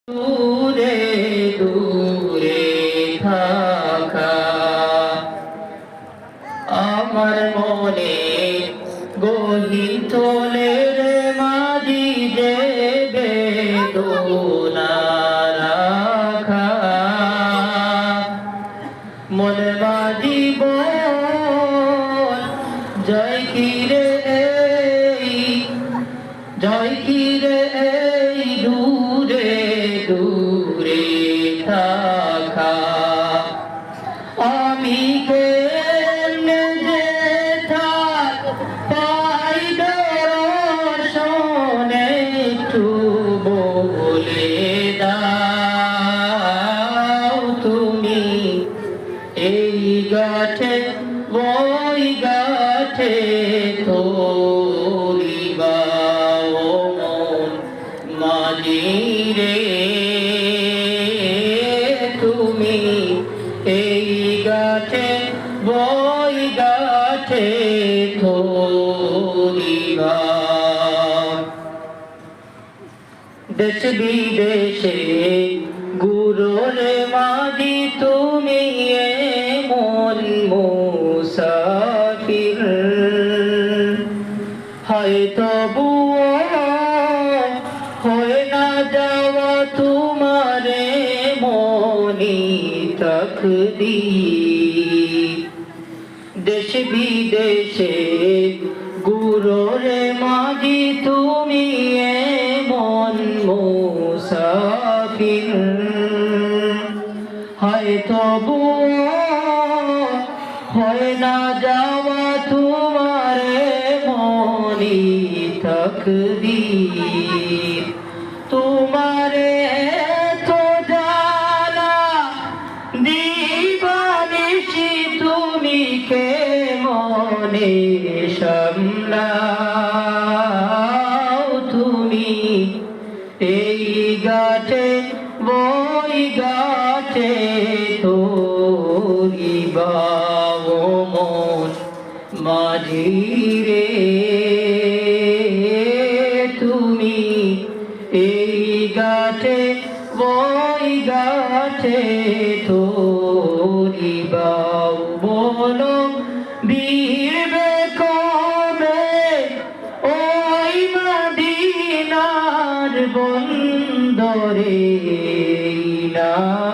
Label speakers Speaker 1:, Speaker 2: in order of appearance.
Speaker 1: দূরে দূরে থাকা আমার মনে গহীন থলের মাঝি যে বেদনা রাখা মনে মাঝি বল জয় কিরে জয় কিরে দূরে দূরে থাকা আমি কেমনে যে থাক পাই দর্শনে একটু বলে দাও তুমি এই গাছে ওই গাছে তোলিবা মাঝিরে তুমি এই গাছে বই গাছে ধরিবা দেশ বিদেশে গুরুরে মাঝি তুমি এমন মুসাফির হয়তো হয় না যাওয়া তোমারে মনি তকদীর দেশ বিদেশে গুরুরে মাঝি তুমি এমন মুসাফির হয়তো হয় না যাওয়া তোমারে মনি তকদীর তোমারে তো জানা দিবানিশি তুমি কে মনে সামলাও তুমি এই গাছে বই গাছে তোরিবাও মন মাঝিরে তুমি এই গাছে বই গাছে তোরিবাও বলো বীরবে কবে ওই মদিনার বন্দরে না